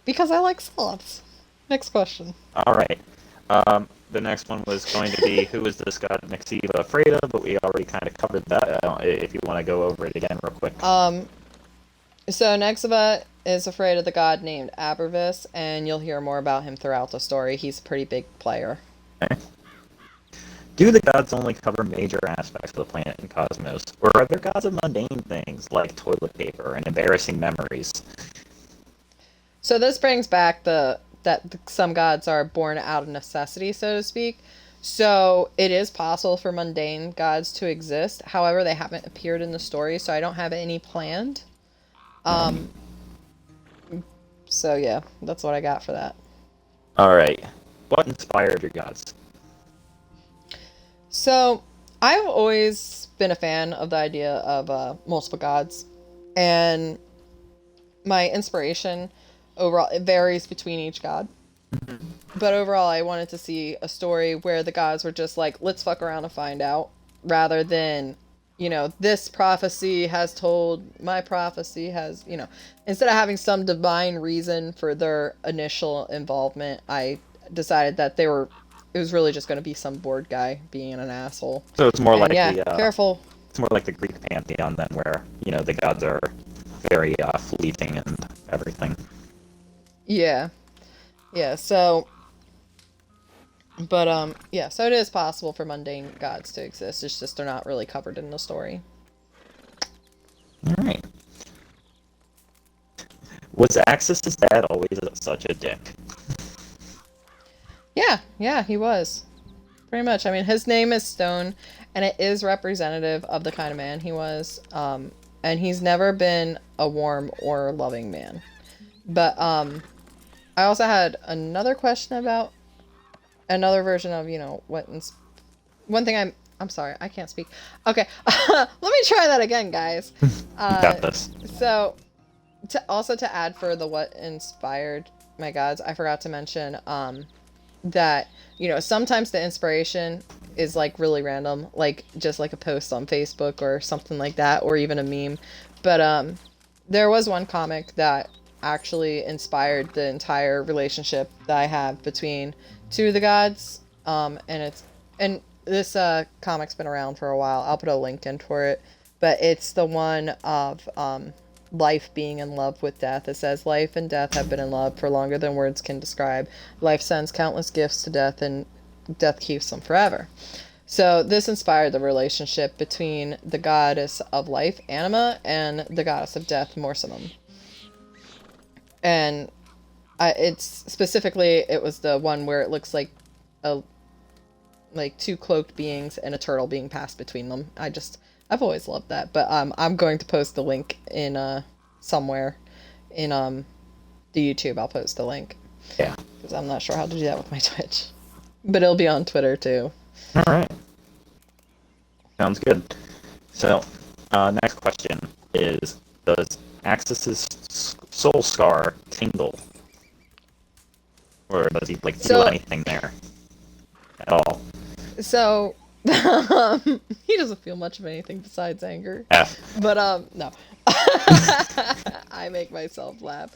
Because I like sloths. Next question. All right. The next one was going to be, who is this god Nixiva afraid of? But we already kind of covered that. If you want to go over it again real quick. So Nixiva is afraid of the god named Abervis, and you'll hear more about him throughout the story. He's a pretty big player. Okay. Do the gods only cover major aspects of the planet and cosmos, or are there gods of mundane things like toilet paper and embarrassing memories? So this brings back that some gods are born out of necessity, so to speak. So it is possible for mundane gods to exist. However, they haven't appeared in the story, so I don't have any planned. So yeah, that's what I got for that. All right. What inspired your gods? So I've always been a fan of the idea of multiple gods, and my inspiration overall, it varies between each god. But overall, I wanted to see a story where the gods were just like, let's fuck around and find out, rather than, this prophecy has told, my prophecy has, instead of having some divine reason for their initial involvement, I decided that it was really just going to be some bored guy being an asshole. So it's more And like yeah, the careful. it's more like the Greek pantheon then, where the gods are very fleeting and everything. Yeah. Yeah, so... But, yeah, so it is possible for mundane gods to exist. It's just they're not really covered in the story. Alright. Was Axis' dad always such a dick? Yeah, he was. Pretty much. I mean, his name is Stone, and it is representative of the kind of man he was. And he's never been a warm or loving man. But, I also had another question about another version of, one thing I'm sorry, I can't speak. Okay, let me try that again, guys. You got this. So, to add for the what inspired my gods, I forgot to mention, that, sometimes the inspiration is, like, really random, like, just like a post on Facebook or something like that, or even a meme. But, there was one comic that actually inspired the entire relationship that I have between two of the gods, and this comic's been around for a while. I'll put a link in for it, but it's the one of life being in love with death. It says, life and death have been in love for longer than words can describe. Life sends countless gifts to death, and death keeps them forever. So this inspired the relationship between the goddess of life, Anima, and the goddess of death, Morsamum. And it's specifically, it was the one where it looks like two cloaked beings and a turtle being passed between them. I've always loved that. But I'm going to post the link in somewhere in the YouTube. I'll post the link. Yeah. Because I'm not sure how to do that with my Twitch. But it'll be on Twitter too. All right. Sounds good. So, next question is, does Axis' soul scar tingle? Or does he, feel anything there at all? So, he doesn't feel much of anything besides anger. F. But, no. I make myself laugh.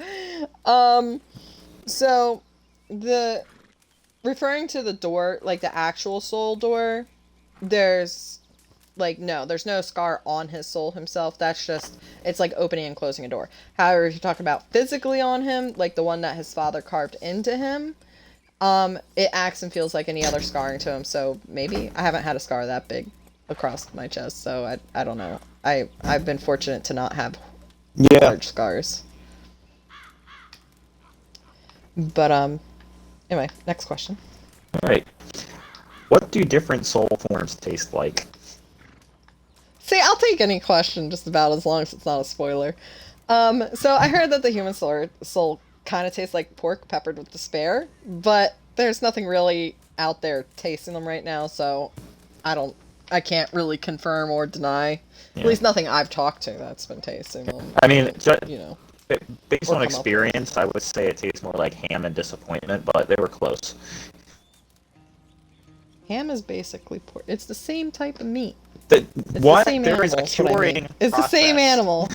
So, referring to the door, like the actual soul door, there's no scar on his soul himself. That's just, it's like opening and closing a door. However, if you're talking about physically on him, like the one that his father carved into him, it acts and feels like any other scarring to him. So maybe I haven't had a scar that big across my chest, so I don't know. I've been fortunate to not have large scars. But anyway, next question. All right. What do different soul forms taste like? See, I'll take any question just about, as long as it's not a spoiler. So I heard that the human soul kind of tastes like pork peppered with despair, but there's nothing really out there tasting them right now, so I can't really confirm or deny. Yeah. At least nothing I've talked to that's been tasting them. I mean, based on come experience, I would say it tastes more like ham and disappointment, but they were close. Ham is basically pork. It's the same type of meat. What? The same there is a animal, curing process. It's the same animal.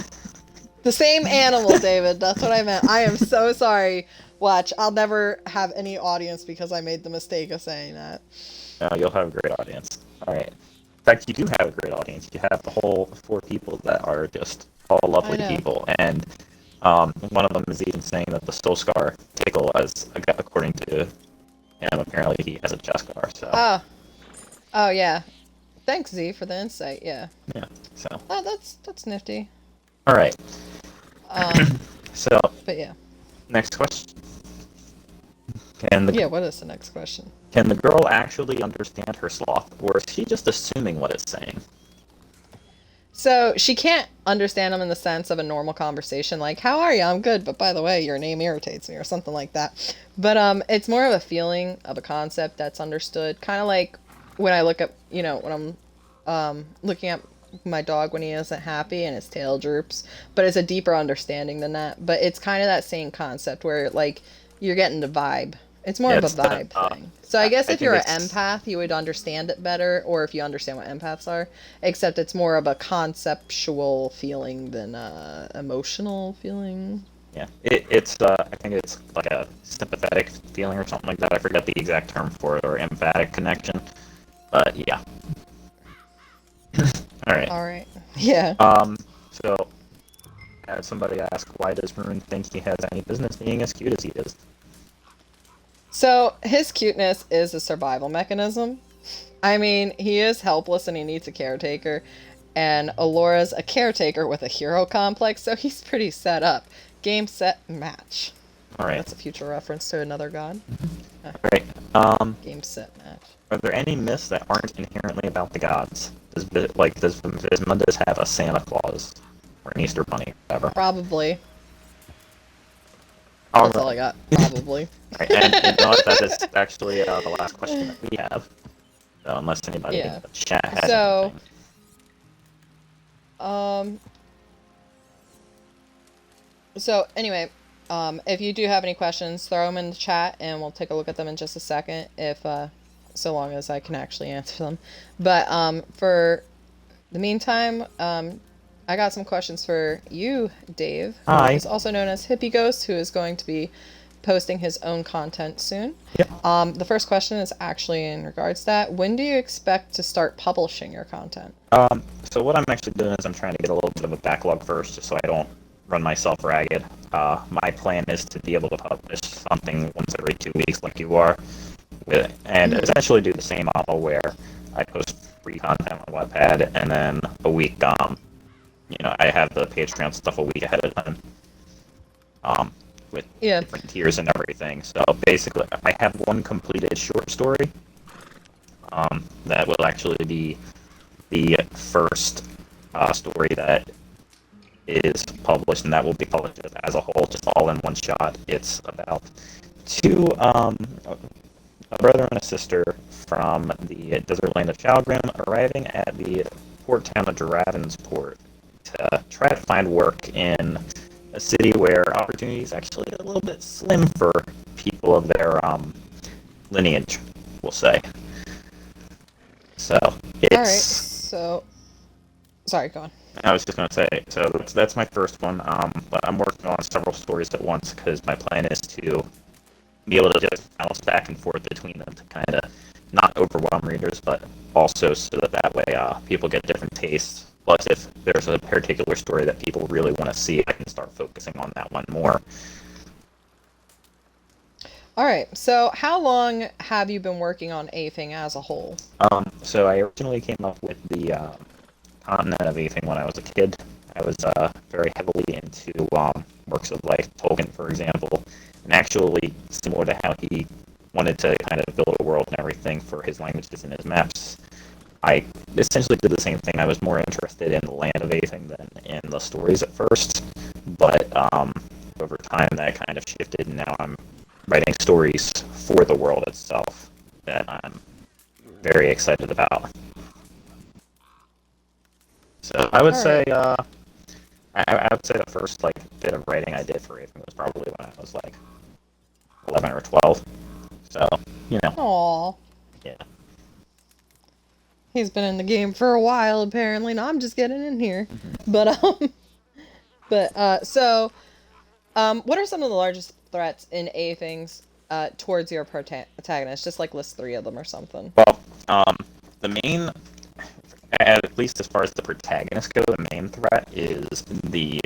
The same animal, David. That's what I meant. I am so sorry. Watch, I'll never have any audience because I made the mistake of saying that. No, you'll have a great audience. All right. In fact, you do have a great audience. You have the whole 4 people that are just all lovely people. And one of them is even saying that the soul scar tickle, according to him, apparently he has a chest scar. So. Oh yeah. Thanks, Z, for the insight. Yeah. Yeah. So. Oh, that's nifty. All right. So. But yeah. Next question. What is the next question? Can the girl actually understand her sloth, or is she just assuming what it's saying? So she can't understand him in the sense of a normal conversation, like, how are you? I'm good, but by the way, your name irritates me, or something like that. But it's more of a feeling of a concept that's understood, kind of like when I look at, when I'm looking at my dog when he isn't happy and his tail droops, but it's a deeper understanding than that. But it's kind of that same concept where like you're getting the vibe. It's more Yeah, of a it's the, vibe thing. So I guess I if think you're an it's empath, you would understand it better, or if you understand what empaths are, except it's more of a conceptual feeling than a emotional feeling. yeah, it's I think it's like a sympathetic feeling or something like that. I forget the exact term for it, or emphatic connection. But yeah. All right. All right. Yeah. So I had somebody ask, why does Maroon think he has any business being as cute as he is? So his cuteness is a survival mechanism. I mean, he is helpless and he needs a caretaker. And Alora's a caretaker with a hero complex, so he's pretty set up. Game, set, match. All right. That's a future reference to another god. All right. Game, set, match. Are there any myths that aren't inherently about the gods? Does Mundus have a Santa Claus or an Easter Bunny, or whatever? Probably. All That's right. all I got. Probably. Right, and you know what? That is actually the last question that we have. So unless anybody in the chat has anything. So anyway, if you do have any questions, throw them in the chat, and we'll take a look at them in just a second. If so long as I can actually answer them. But for the meantime, I got some questions for you, Dave. Hi. Who is also known as HippieGhost, who is going to be posting his own content soon. Yep. The first question is actually in regards to that. When do you expect to start publishing your content? So what I'm actually doing is I'm trying to get a little bit of a backlog first, just so I don't run myself ragged. My plan is to be able to publish something once every 2 weeks, like you are, and essentially do the same model where I post free content on Wattpad, and then a week, I have the Patreon stuff a week ahead of time, with different tiers and everything. So basically, I have one completed short story that will actually be the first story that is published, and that will be published as a whole, just all in one shot. It's about two, a brother and a sister from the desert land of Chalgrim arriving at the port town of Dravensport to try to find work in a city where opportunity is actually a little bit slim for people of their lineage, we'll say. So it's. All right. So, sorry, go on. I was just going to say, so that's my first one, but I'm working on several stories at once because my plan is to be able to just bounce back and forth between them to kind of not overwhelm readers, but also so that way people get different tastes. Plus, if there's a particular story that people really want to see, I can start focusing on that one more. All right. So, how long have you been working on Athing as a whole? So I originally came up with the continent of Athing when I was a kid. I was very heavily into works of like Tolkien, for example, and actually similar to how he wanted to kind of build a world and everything for his languages and his maps. I essentially did the same thing. I was more interested in the land of Athing than in the stories at first, but over time that kind of shifted, and now I'm writing stories for the world itself that I'm very excited about. So I would say, I would say the first bit of writing I did for Athing was probably when I was 11 or 12. So Aww. Yeah. He's been in the game for a while, apparently. No, I'm just getting in here. Mm-hmm. So, what are some of the largest threats in Athings towards your protagonist? Just list 3 of them or something. Well, the main, at least as far as the protagonist go, the main threat is the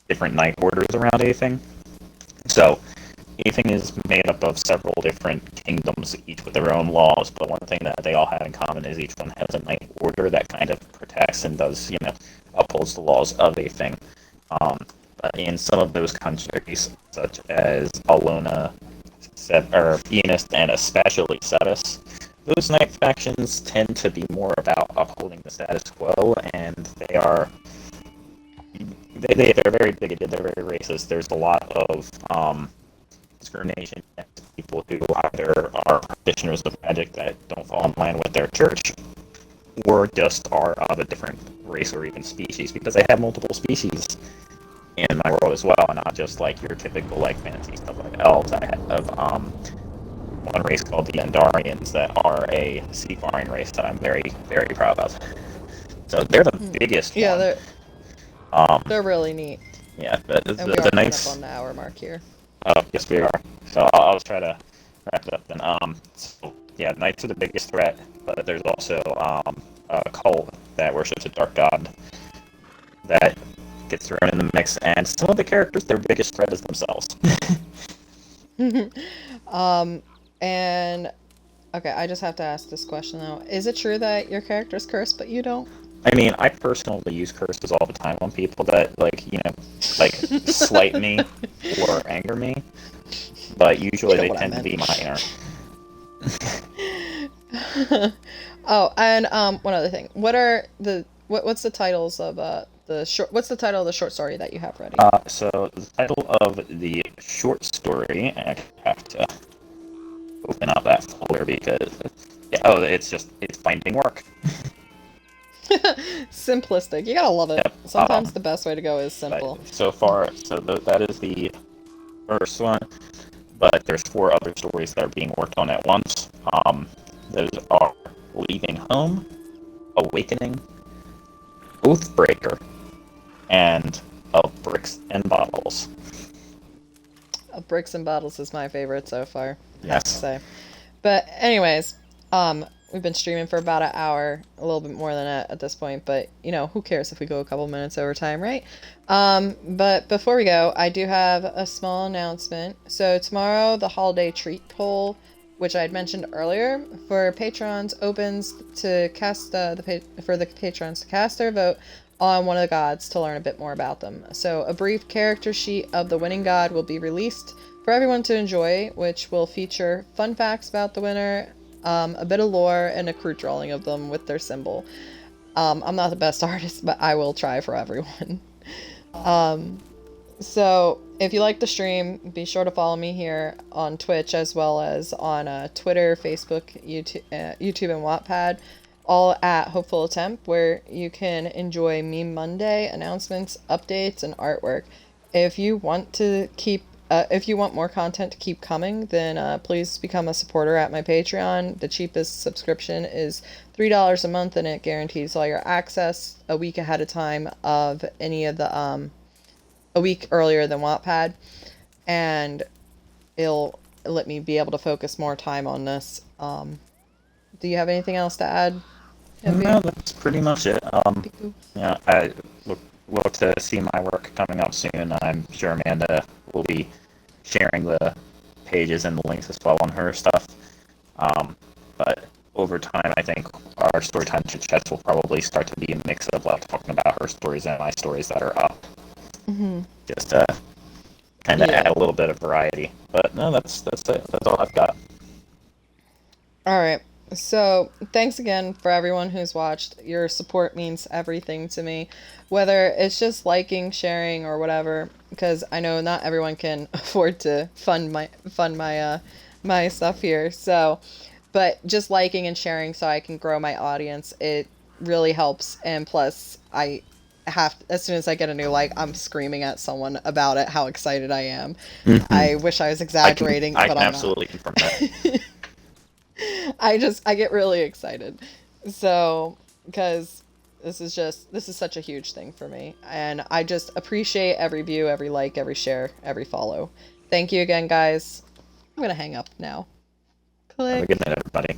different night orders around Athing. So, Athing is made up of several different kingdoms, each with their own laws, but one thing that they all have in common is each one has a night order that kind of protects and does, upholds the laws of Athing. But in some of those countries, such as Alona, Enos, and especially Cetus, those night factions tend to be more about upholding the status quo, and they're very bigoted, they're very racist. There's a lot of discrimination against people who either are practitioners of magic that don't fall in line with their church, or just are of a different race or even species, because I have multiple species in my world as well, and not just like your typical like fantasy stuff like elves. I have one race called the Andarians that are a seafaring race that I'm very, very proud of. So they're the biggest Yeah, one. they're really neat. Yeah, but And we are coming nice. up on the hour mark here. Oh, yes, we are. So I'll try to wrap it up then. So yeah, knights are the biggest threat, but there's also a cult that worships a dark god that gets thrown in the mix, and some of the characters, their biggest threat is themselves. And okay, I just have to ask this question though. Is it true that your character's cursed, but you don't? I mean, I personally use curses all the time on people that, like, like, slight me or anger me, but usually they tend to be minor. Oh, and one other thing. What's the titles of what's the title of the short story that you have ready? So the title of the short story, I have to open up that folder because it's finding work. Simplistic. You gotta love it. Yep. Sometimes the best way to go is simple. So far, that is the first one, but there's 4 other stories that are being worked on at once. Those are Leaving Home, Awakening, Oathbreaker, and Of Bricks and Bottles. Bricks and Bottles is my favorite so far. I have to Yes. say. But anyways, we've been streaming for about an hour, a little bit more than that at this point, but who cares if we go a couple minutes over time, right? But before we go, I do have a small announcement. So tomorrow, the holiday treat poll, which I had mentioned earlier, for patrons opens to cast for the patrons to cast their vote on one of the gods to learn a bit more about them. So a brief character sheet of the winning god will be released for everyone to enjoy, which will feature fun facts about the winner, a bit of lore, and a crew drawing of them with their symbol. I'm not the best artist, but I will try for everyone. So if you like the stream, be sure to follow me here on Twitch as well as on Twitter, Facebook, YouTube, and Wattpad, all at HopefulAttempt, where you can enjoy Meme Monday announcements, updates, and artwork. If you want more content to keep coming, then please become a supporter at my Patreon. The cheapest subscription is $3 a month, and it guarantees all your access a week ahead of time of any of the a week earlier than Wattpad, and it'll let me be able to focus more time on this. Do you have anything else to add? No, that's pretty much it. Yeah, I look to see my work coming up soon. I'm sure Amanda will be sharing the pages and the links as well on her stuff. But over time, I think our Storytime Chit-chats will probably start to be a mix of talking about her stories and my stories that are up. Mm-hmm. Just to kind of add a little bit of variety. But no, that's it. That's all I've got. All right. So thanks again for everyone who's watched. Your support means everything to me, whether it's just liking, sharing, or whatever, because I know not everyone can afford to fund my stuff here. So, but just liking and sharing so I can grow my audience, it really helps. And plus, as soon as I get a new like, I'm screaming at someone about it, how excited I am. Mm-hmm. I wish I was exaggerating, I but can I'm absolutely not. confirm that. I get really excited. So, because this is such a huge thing for me. And I just appreciate every view, every like, every share, every follow. Thank you again, guys. I'm going to hang up now. Click. Have a good night, everybody.